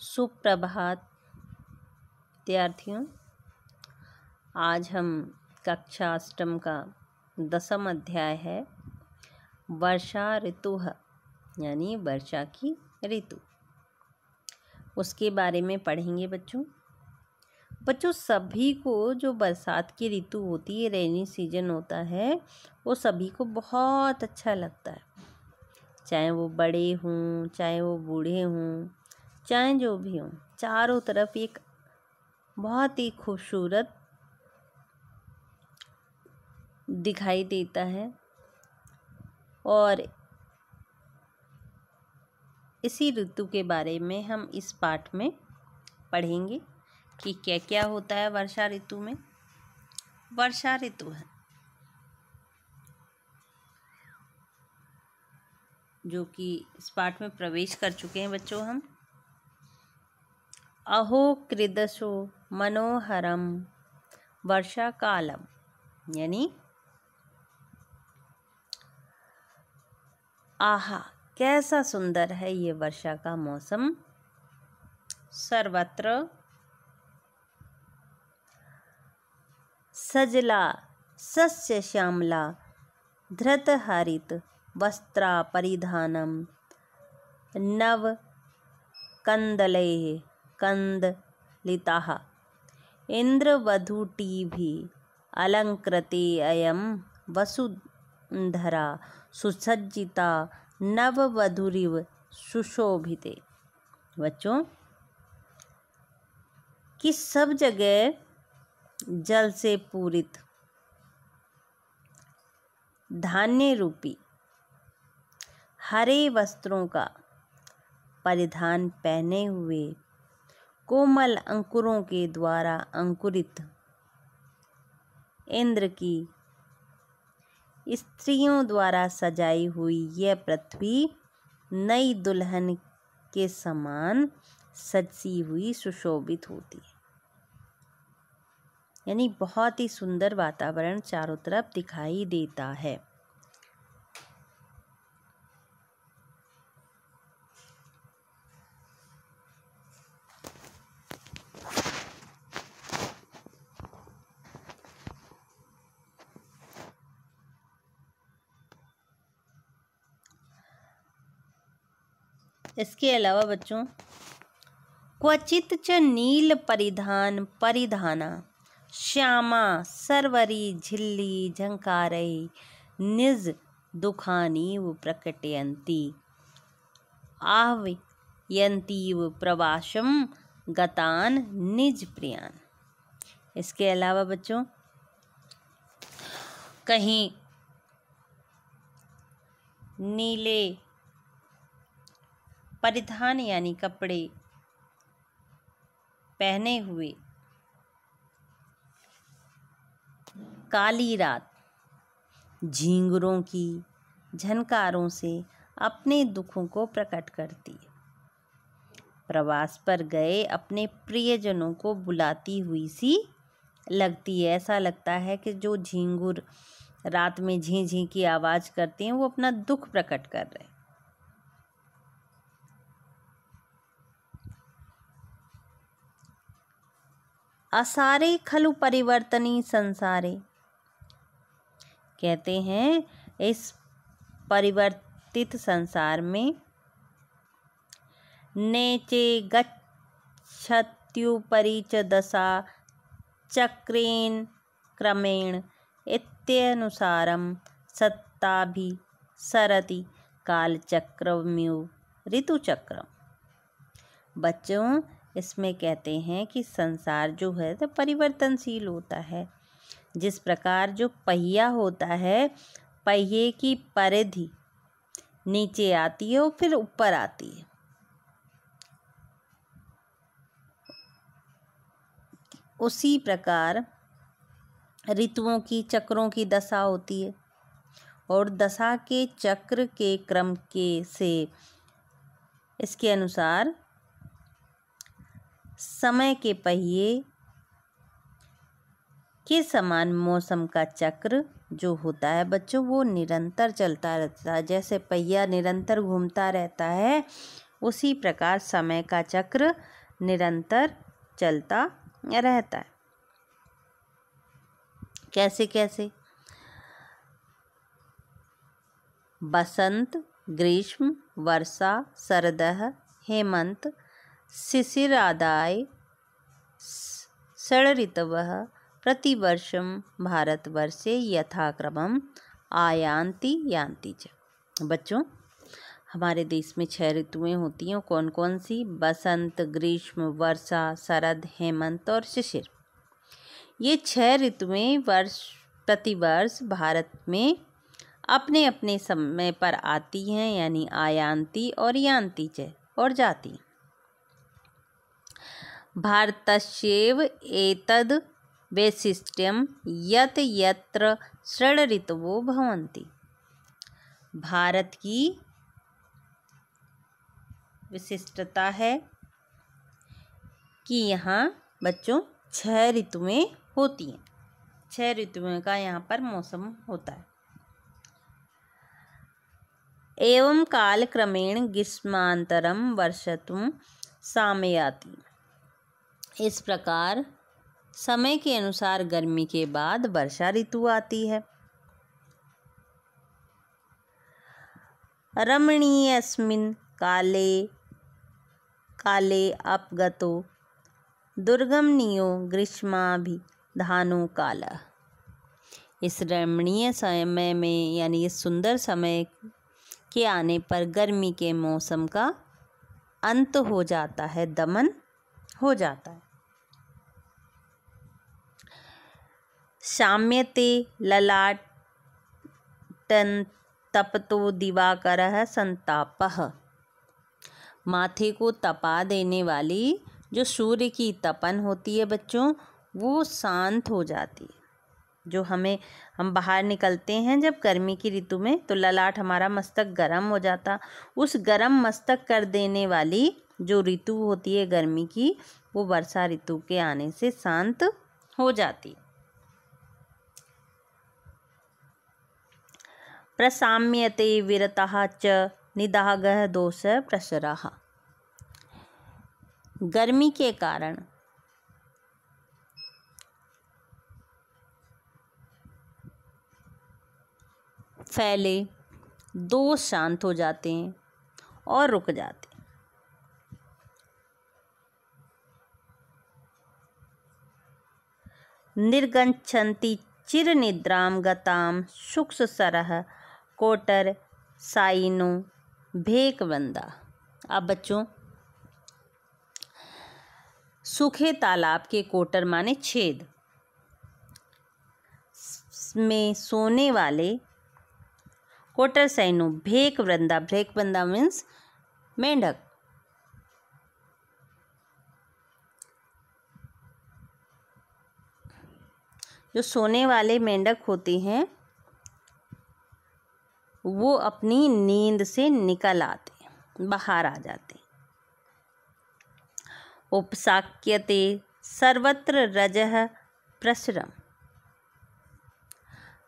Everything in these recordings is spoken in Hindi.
सुप्रभात विद्यार्थियों। आज हम कक्षा अष्टम का 10वां अध्याय है वर्षा ऋतु यानी वर्षा की ऋतु, उसके बारे में पढ़ेंगे। बच्चों सभी को जो बरसात की ऋतु होती है, रेनी सीजन होता है, वो सभी को बहुत अच्छा लगता है। चाहे वो बड़े हों, चाहे वो बूढ़े हों, चाहे जो भी हों, चारों तरफ एक बहुत ही खूबसूरत दिखाई देता है। और इसी ऋतु के बारे में हम इस पाठ में पढ़ेंगे कि क्या क्या होता है वर्षा ऋतु में। वर्षा ऋतु है जो कि इस पाठ में प्रवेश कर चुके हैं बच्चों हम। अहो कृदशो मनोहरम वर्षा कालम, यानी आहा कैसा सुंदर है ये वर्षा का मौसम। सर्वत्र सजला सस्य श्यामला धृत हरित वस्त्रा परिधानम नव कंदले कंदलिताः इंद्रवधूटिभि अलंकृते अयं वसुंधरा सुसज्जिता नववधूरिव सुशोभिते। बच्चों कि सब जगह जल से पूरित धान्य रूपी हरे वस्त्रों का परिधान पहने हुए कोमल अंकुरों के द्वारा अंकुरित इंद्र की स्त्रियों द्वारा सजाई हुई यह पृथ्वी नई दुल्हन के समान सजी हुई सुशोभित होती है। यानी बहुत ही सुंदर वातावरण चारों तरफ दिखाई देता है। इसके अलावा बच्चों क्वचित च नील परिधाना श्यामा सर्वरी झिल्ली झंकारई निज दुखानीव प्रकटयन्ति आहवयन्तीव प्रवासम गतान निज प्रियान। इसके अलावा बच्चों कहीं नीले परिधान यानी कपड़े पहने हुए काली रात झींगुरों की झनकारों से अपने दुखों को प्रकट करती है। प्रवास पर गए अपने प्रियजनों को बुलाती हुई सी लगती है। ऐसा लगता है कि जो झींगुर रात में झीं झीं की आवाज करते हैं वो अपना दुख प्रकट कर रहे हैं। असारे खलु परिवर्तनी संसारे, कहते हैं इस परिवर्तित संसार में नेचे गच्छत्युपरि च दशा चक्रेण क्रमेण इत्यनुसारम सत्ताभि सरति कालचक्रम्यु ऋतुचक्रम। बच्चों इसमें कहते हैं कि संसार जो है तो परिवर्तनशील होता है। जिस प्रकार जो पहिया होता है, पहिए की परिधि नीचे आती है और फिर ऊपर आती है। उसी प्रकार ऋतुओं की चक्रों की दशा होती है और दशा के चक्र के क्रम के से इसके अनुसार समय के पहिए के समान मौसम का चक्र जो होता है बच्चों वो निरंतर चलता रहता है। जैसे पहिया निरंतर घूमता रहता है उसी प्रकार समय का चक्र निरंतर चलता रहता है। कैसे कैसे? बसंत, ग्रीष्म, वर्षा, शरदः, हेमंत, शिशिरादाय षड् प्रतिवर्षं भारतवर्षे यथाक्रमम् आयान्ति यान्ति च। बच्चों, हमारे देश में 6 ऋतुएं होती हैं। कौन कौन सी? बसंत, ग्रीष्म, वर्षा, शरद, हेमंत और शिशिर। ये 6 ऋतुएं प्रतिवर्ष भारत में अपने अपने समय पर आती हैं, यानी आयान्ति और यान्ति च, और जाती। भारतस्यैव एतद् वैशिष्ट्यं यत् यत्र षड् ऋतवो भवन्ति। भारत की विशिष्टता है कि यहाँ बच्चों 6 ऋतुएं होती हैं। 6 ऋतुओं का यहाँ पर मौसम होता है। एवं कालक्रमेण ग्रीष्मांतरम वर्षतुम सामयाति। इस प्रकार समय के अनुसार गर्मी के बाद वर्षा ऋतु आती है। रमणीयस्मिन् काले अपगतो दुर्गमनीयो ग्रीष्माभिधानो कालः। इस रमणीय समय में, यानी इस सुंदर समय के आने पर गर्मी के मौसम का अंत हो जाता है, दमन हो जाता है। शाम्यते ललाटं तपतो दिवाकरः संतापः। माथे को तपा देने वाली जो सूर्य की तपन होती है बच्चों, वो शांत हो जाती है। जो हम बाहर निकलते हैं जब गर्मी की ऋतु में, तो ललाट हमारा मस्तक गर्म हो जाता। उस गर्म मस्तक कर देने वाली जो ऋतु होती है गर्मी की, वो वर्षा ऋतु के आने से शांत हो जाती। प्रशाम्यते विरतः च निदागः दोषः प्रसरः। गर्मी के कारण फैले दोष शांत हो जाते हैं और रुक जाते हैं। निर्गच्छन्ति चिरनिद्रां गतां शुक्ससरः कोटर साइनो भेकबंदा। अब बच्चों, सूखे तालाब के कोटर माने छेद में सोने वाले कोटर सैनो भेकबंदा। भेकबंदा मीन्स मेंढक। जो सोने वाले मेंढक होते हैं वो अपनी नींद से निकल आते, बाहर आ जाते। उपसाक्यते सर्वत्र रजः प्रसरम।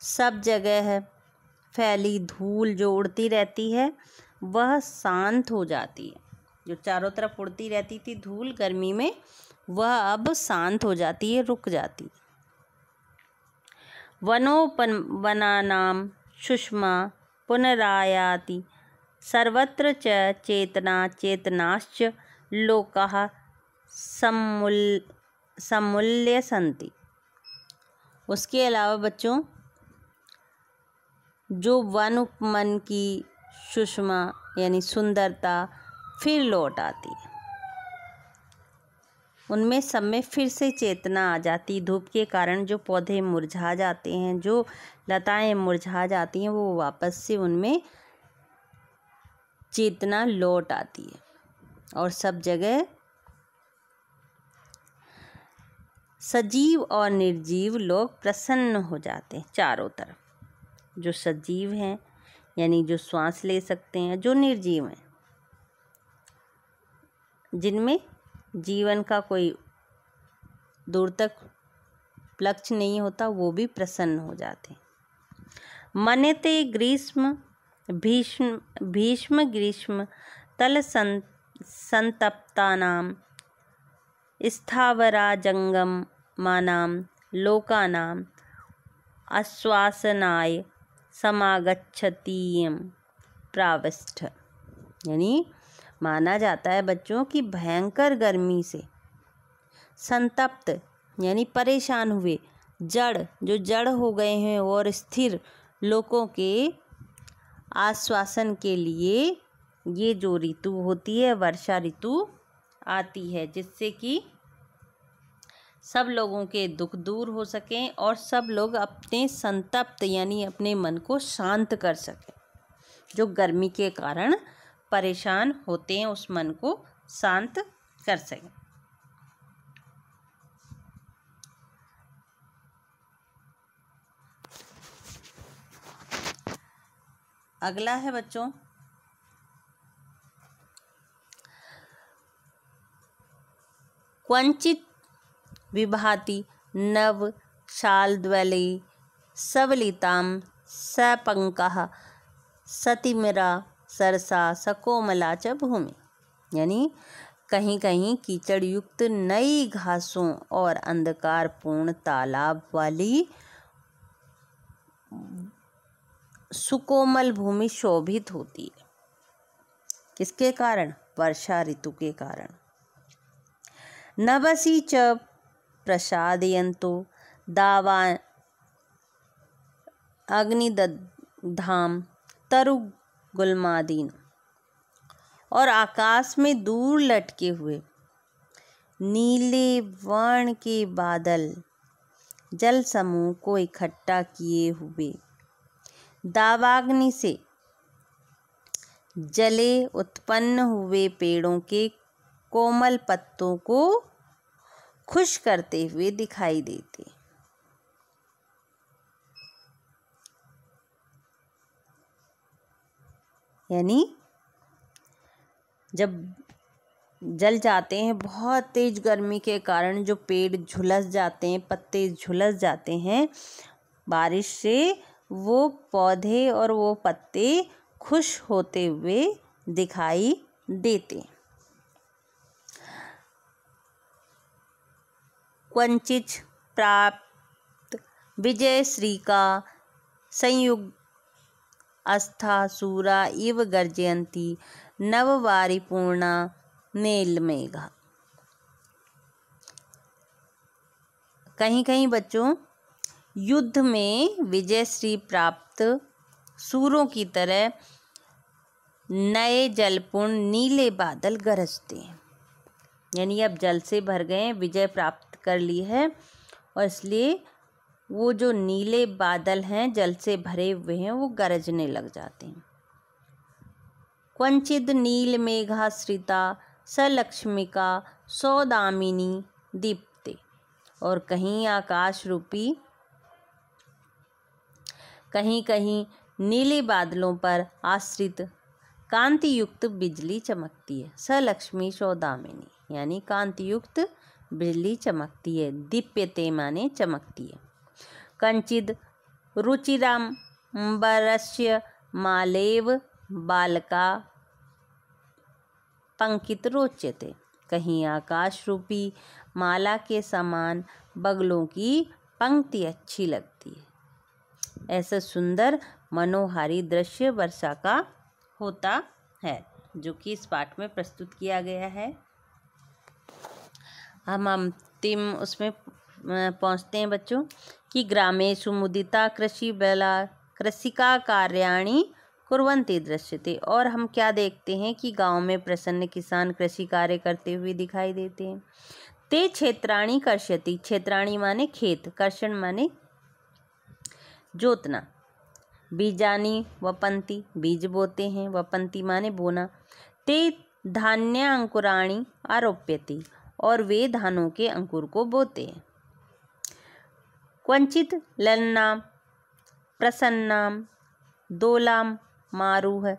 सब जगह फैली धूल जो उड़ती रहती है वह शांत हो जाती है। जो चारों तरफ उड़ती रहती थी धूल गर्मी में, वह अब शांत हो जाती है, रुक जाती है। वनोपवनानां सुषमा पुनरायाति सर्वत्र च चेतनाश्च लोकाः सम्मूल्य सन्ति। उसके अलावा बच्चों, जो वन उपवन की सुषमा यानी सुंदरता फिर लौट आती है, उनमें सब में फिर से चेतना आ जाती। धूप के कारण जो पौधे मुरझा जाते हैं, जो लताएं मुरझा जाती हैं, वो वापस से उनमें चेतना लौट आती है और सब जगह सजीव और निर्जीव लोग प्रसन्न हो जाते हैं। चारों तरफ जो सजीव हैं यानी जो श्वास ले सकते हैं, जो निर्जीव हैं जिनमें जीवन का कोई दूर तक लक्ष्य नहीं होता, वो भी प्रसन्न हो जाते हैं। मन्यते भीष्म ग्रीष्म तल संतप्तानां स्थावराजंगमानां लोकानां आश्वासनाय समागच्छतीयं प्राविष्ट। यानी माना जाता है बच्चों कि भयंकर गर्मी से संतप्त यानी परेशान हुए जो जड़ हो गए हैं और स्थिर लोगों के आश्वासन के लिए ये जो ऋतु होती है वर्षा ऋतु आती है, जिससे कि सब लोगों के दुख दूर हो सकें और सब लोग अपने संतप्त यानी अपने मन को शांत कर सकें। जो गर्मी के कारण परेशान होते हैं उस मन को शांत कर सकें। अगला है बच्चों क्वचित विभाति नव शाल्दवली सबलितां सपंकः सतिमिरा सरसा सकोमला च भूमि। यानी कहीं कहीं कीचड़ युक्त नई घासों और अंधकारपूर्ण तालाब वाली सुकोमल भूमि शोभित होती है। किसके कारण? वर्षा ऋतु के कारण। नभसि च प्रसादयन्तो दावा अग्निदग्धां तरुगुल्मादीन। और आकाश में दूर लटके हुए नीले वर्ण के बादल जल समूह को इकट्ठा किए हुए दावाग्नि से जले उत्पन्न हुए पेड़ों के कोमल पत्तों को खुश करते हुए दिखाई देते। यानी जब जल जाते हैं, बहुत तेज गर्मी के कारण जो पेड़ झुलस जाते हैं, पत्ते झुलस जाते हैं बारिश से, वो पौधे और वो पत्ते खुश होते हुए दिखाई देते। क्वचित प्राप्त विजय श्री का संयुग आस्था सूरा इव गर्जयंती नववारिपूर्णा नीलमेघा। कहीं कहीं बच्चों युद्ध में विजय श्री प्राप्त सूरों की तरह नए जलपूर्ण नीले बादल गरजते हैं। यानी अब जल से भर गए, विजय प्राप्त कर ली है और इसलिए वो जो नीले बादल हैं जल से भरे हुए हैं वो गरजने लग जाते हैं। क्वचिद नील मेघाश्रिता सलक्ष्मिका सौदामिनी दीप्ते। और कहीं आकाश रूपी कहीं कहीं नीले बादलों पर आश्रित कांति युक्त बिजली चमकती है। सलक्ष्मी सौदामिनी यानी कांति युक्त बिजली चमकती है। दीप्यते माने चमकती है। कंचिद रुचिराम्बरस्य मालेव बालका पंकित रोचते। कहीं आकाश रूपी माला के समान बगलों की पंक्ति अच्छी लगती है। ऐसा सुंदर मनोहारी दृश्य वर्षा का होता है जो कि इस पाठ में प्रस्तुत किया गया है। हम अंतिम उसमें पहुंचते हैं बच्चों कि ग्रामेषु मुदिता कृषि बेला कृषिका कार्याणि कुर्वन्ति दृश्यते। और हम क्या देखते हैं कि गांव में प्रसन्न किसान कृषि कार्य करते हुए दिखाई देते हैं। ते क्षेत्राणि कर्षति। क्षेत्राणि माने खेत, कर्षण माने जोतना। बीजानी वपंती बीज बोते हैं, वपंती माने बोना। ते धान्य अंकुराणि आरोप्यति। और वे धानों के अंकुर को बोते हैं। क्वचित ललनां प्रसन्नां दोलां मारुह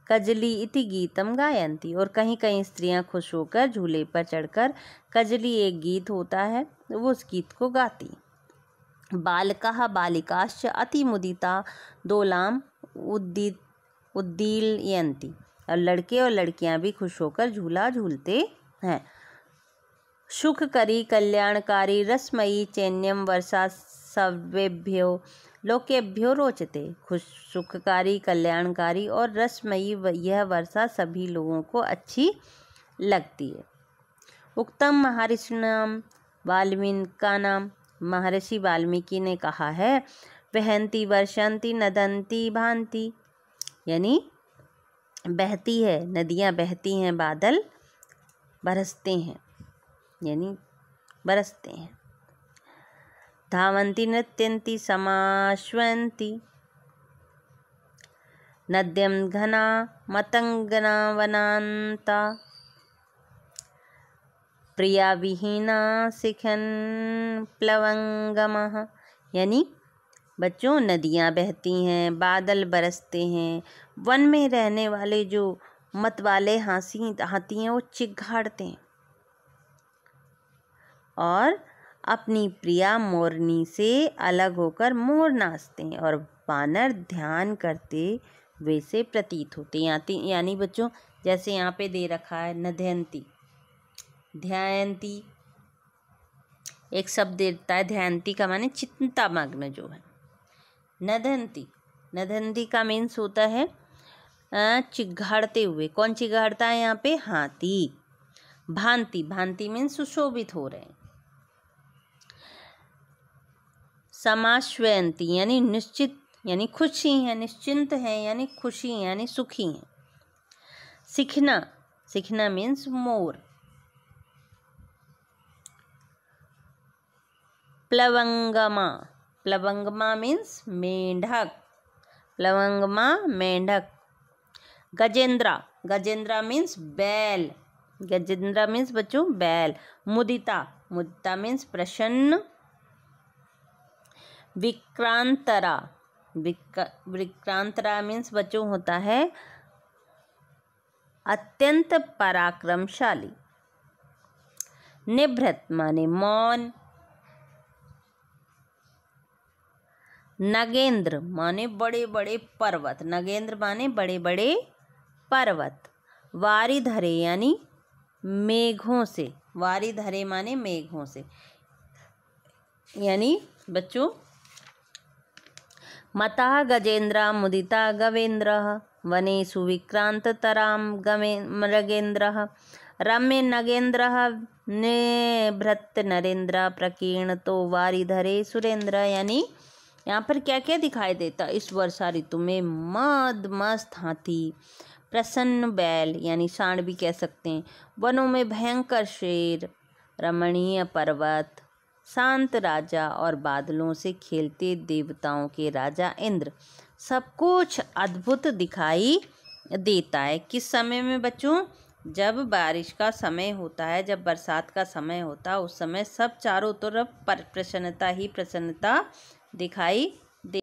कजली इति गीतम गायन्ति। और कहीं कहीं स्त्रियां खुश होकर झूले पर चढ़कर कजली एक गीत होता है वो उस गीत को गाती। बालकाः बालिकाश्च अतिमुदिता दोलाम् उद्दीलयन्ति। और लड़के और लड़कियां भी खुश होकर झूला झूलते हैं। सुखकरी कल्याणकारी रसमयी चैन्यम वर्षा सर्वेभ्यो लोकेभ्यो रोचते। खुश सुखकारी कल्याणकारी और रसमयी यह वर्षा सभी लोगों को अच्छी लगती है। उक्तम महर्षिणाम वाल्मीकानाम, महर्षि वाल्मीकि ने कहा है, वहंती वर्षंती नदंती भांति, यानी बहती है, नदियाँ बहती हैं, बादल बरसते हैं, यानी बरसते हैं। धावंती नृत्यंती समाश्वंती नद्यम घना मतंगना वनांता प्रिया विहीना शिखन प्लवंगमः, यानी बच्चों नदियाँ बहती हैं, बादल बरसते हैं, वन में रहने वाले जो मत वाले हाथी हैं वो चिघाड़ते हैं और अपनी प्रिया मोरनी से अलग होकर मोर नाचते हैं और वानर ध्यान करते वैसे प्रतीत होते हैं। यानी बच्चों जैसे यहाँ पे दे रखा है नदयंती, ध्यायंती एक शब्द देता है, ध्यायंती का माने चिंतामग्न जो है। नदंती, नदंती का मीन्स होता है चिघाड़ते हुए। कौन चिघाड़ता है यहाँ पे? हाथी। भांति, भांति मीन्स सुशोभित हो रहे हैं। समाश्वयंती यानी निश्चित, यानी खुशी है, निश्चिंत है, यानी खुशी यानी सुखी है। सिखना, सिखना मीन्स मोर। प्लवंगमा, प्लवंगमा मीन्स मेंढक, प्लवंगमा मेंढक। गजेंद्रा, गजेंद्रा मीन्स बैल, गजेंद्रा मीन्स बच्चों बैल। मुदिता, मुदिता मीन्स प्रसन्न। विक्रांतरा, विक्रांतरा मीन्स बच्चों होता है अत्यंत पराक्रमशाली। निभृत माने मौन। नगेंद्र माने बड़े बड़े पर्वत, नगेंद्र माने बड़े बड़े पर्वत। वारिधरे यानी मेघों से, वारिधरे माने मेघों से, यानी बच्चों मता गजेंद्रा मुदिता गवेंद्रः वनेषु विक्रांततरां मृगेन्द्रः रम्य नगेन्द्रः निभृत नरेंद्र प्रकीर्णतो वारिधरे सुरेंद्र। यानी यहाँ पर क्या क्या दिखाई देता? इस वर्षा ऋतु में मद मस्त हाथी, प्रसन्न बैल यानी सांड भी कह सकते हैं, वनों में भयंकर शेर, रमणीय पर्वत, शांत राजा और बादलों से खेलते देवताओं के राजा इंद्र। सब कुछ अद्भुत दिखाई देता है। किस समय में बच्चों? जब बारिश का समय होता है, जब बरसात का समय होता है, उस समय सब चारों तरफ प्रसन्नता ही प्रसन्नता दिखाई